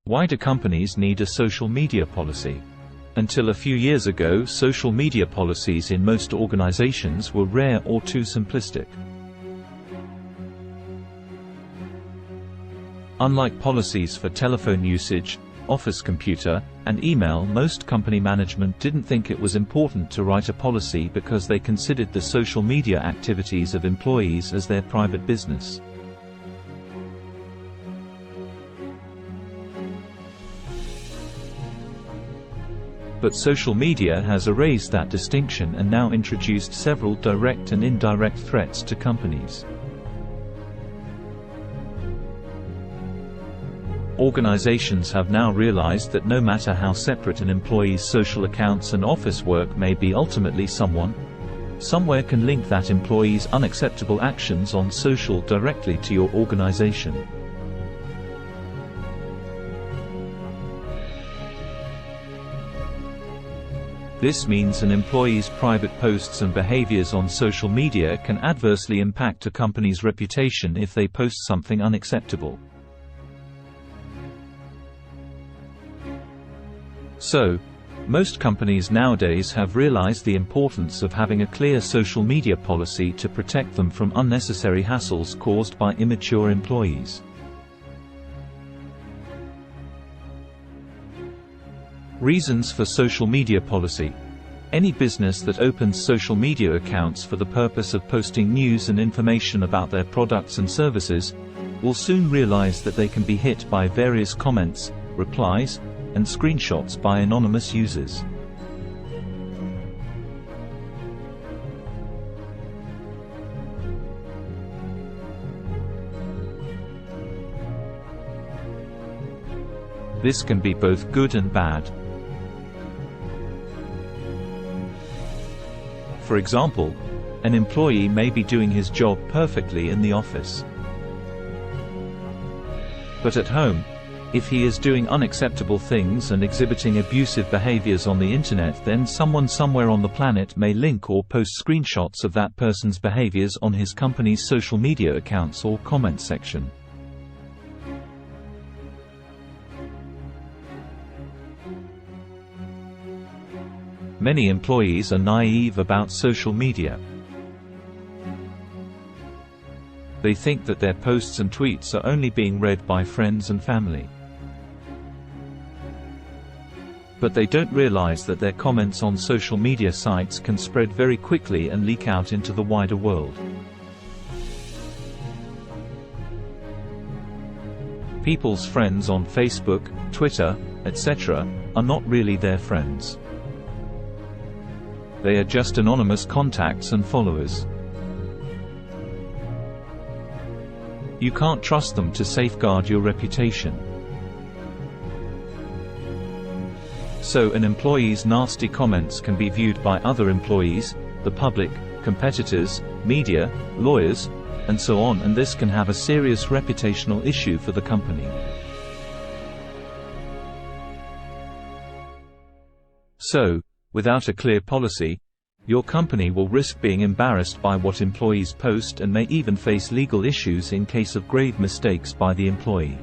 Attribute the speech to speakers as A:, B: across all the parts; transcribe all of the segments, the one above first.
A: Why do companies need a social media policy? Until a few years ago, social media policies in most organizations were rare or too simplistic. Unlike policies for telephone usage, office computer, and email, most company management didn't think it was important to write a policy because they considered the social media activities of employees as their private business. But social media has erased that distinction and now introduced several direct and indirect threats to companies. Organizations have now realized that no matter how separate an employee's social accounts and office work may be, ultimately someone, somewhere can link that employee's unacceptable actions on social directly to your organization. This means an employee's private posts and behaviors on social media can adversely impact a company's reputation if they post something unacceptable. So, most companies nowadays have realized the importance of having a clear social media policy to protect them from unnecessary hassles caused by immature employees. Reasons for social media policy. Any business that opens social media accounts for the purpose of posting news and information about their products and services will soon realize that they can be hit by various comments, replies, and screenshots by anonymous users. This can be both good and bad. For example, an employee may be doing his job perfectly in the office. But at home, if he is doing unacceptable things and exhibiting abusive behaviors on the internet, then someone somewhere on the planet may link or post screenshots of that person's behaviors on his company's social media accounts or comment section. Many employees are naive about social media. They think that their posts and tweets are only being read by friends and family. But they don't realize that their comments on social media sites can spread very quickly and leak out into the wider world. People's friends on Facebook, Twitter, etc., are not really their friends. They are just anonymous contacts and followers. You can't trust them to safeguard your reputation. So an employee's nasty comments can be viewed by other employees, the public, competitors, media, lawyers, and so on, and this can have a serious reputational issue for the company. So, without a clear policy, your company will risk being embarrassed by what employees post and may even face legal issues in case of grave mistakes by the employee.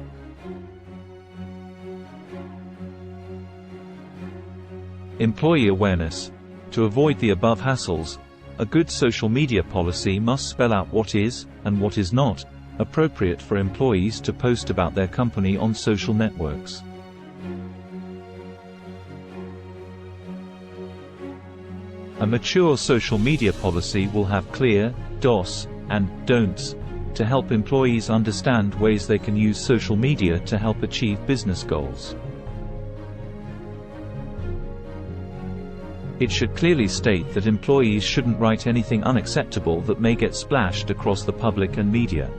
A: Employee awareness. To avoid the above hassles, a good social media policy must spell out what is, and what is not, appropriate for employees to post about their company on social networks. A mature social media policy will have clear do's and don'ts to help employees understand ways they can use social media to help achieve business goals. It should clearly state that employees shouldn't write anything unacceptable that may get splashed across the public and media.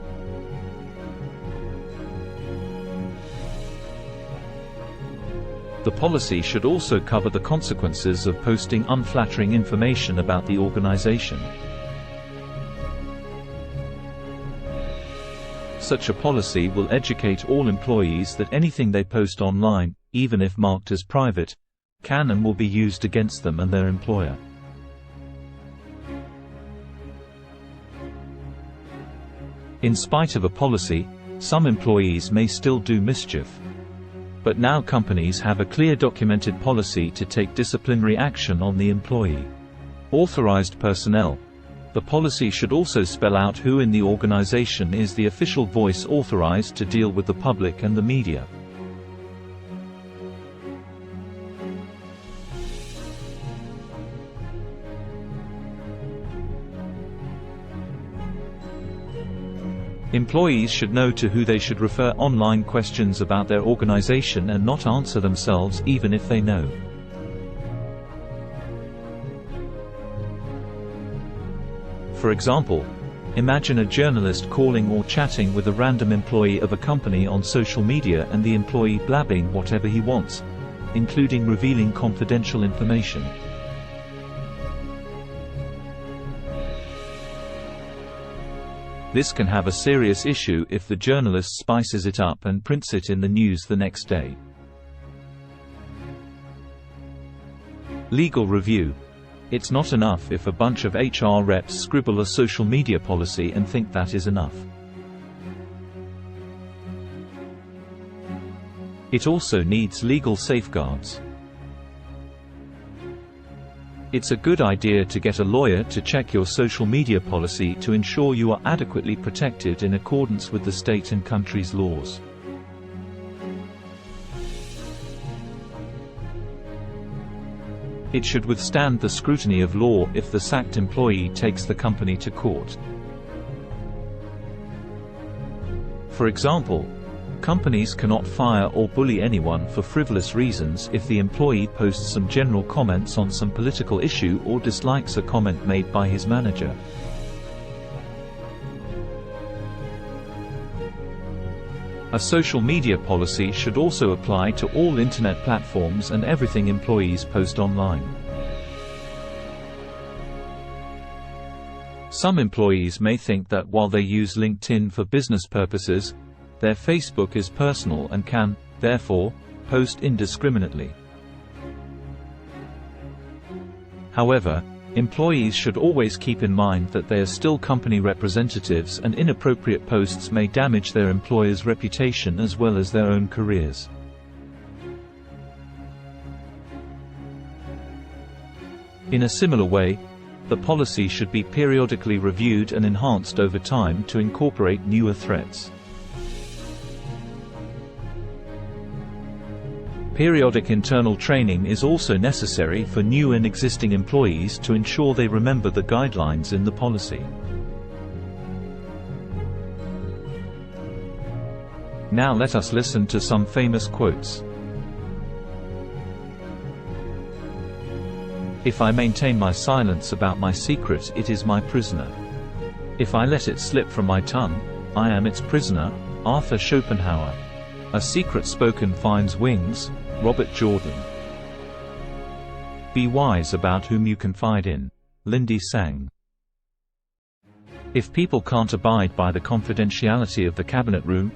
A: The policy should also cover the consequences of posting unflattering information about the organization. Such a policy will educate all employees that anything they post online, even if marked as private, can and will be used against them and their employer. In spite of a policy, some employees may still do mischief. But now companies have a clear documented policy to take disciplinary action on the employee. Authorized personnel. The policy should also spell out who in the organization is the official voice authorized to deal with the public and the media. Employees should know to who they should refer online questions about their organization and not answer themselves even if they know. For example, imagine a journalist calling or chatting with a random employee of a company on social media and the employee blabbing whatever he wants, including revealing confidential information. This can have a serious issue if the journalist spices it up and prints it in the news the next day. Legal review. It's not enough if a bunch of HR reps scribble a social media policy and think that is enough. It also needs legal safeguards. It's a good idea to get a lawyer to check your social media policy to ensure you are adequately protected in accordance with the state and country's laws. It should withstand the scrutiny of law if the sacked employee takes the company to court. For example, companies cannot fire or bully anyone for frivolous reasons if the employee posts some general comments on some political issue or dislikes a comment made by his manager. A social media policy should also apply to all internet platforms and everything employees post online. Some employees may think that while they use LinkedIn for business purposes, their Facebook is personal and can, therefore, post indiscriminately. However, employees should always keep in mind that they are still company representatives and inappropriate posts may damage their employer's reputation as well as their own careers. In a similar way, the policy should be periodically reviewed and enhanced over time to incorporate newer threats. Periodic internal training is also necessary for new and existing employees to ensure they remember the guidelines in the policy. Now let us listen to some famous quotes. If I maintain my silence about my secret, it is my prisoner. If I let it slip from my tongue, I am its prisoner. Arthur Schopenhauer. A secret spoken finds wings. Robert Jordan. Be wise about whom you confide in. Lindy Sang. If people can't abide by the confidentiality of the cabinet room,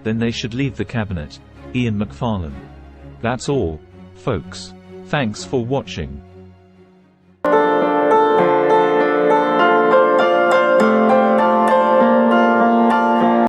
A: then they should leave the cabinet. Ian McFarlane. That's all, folks. Thanks for watching.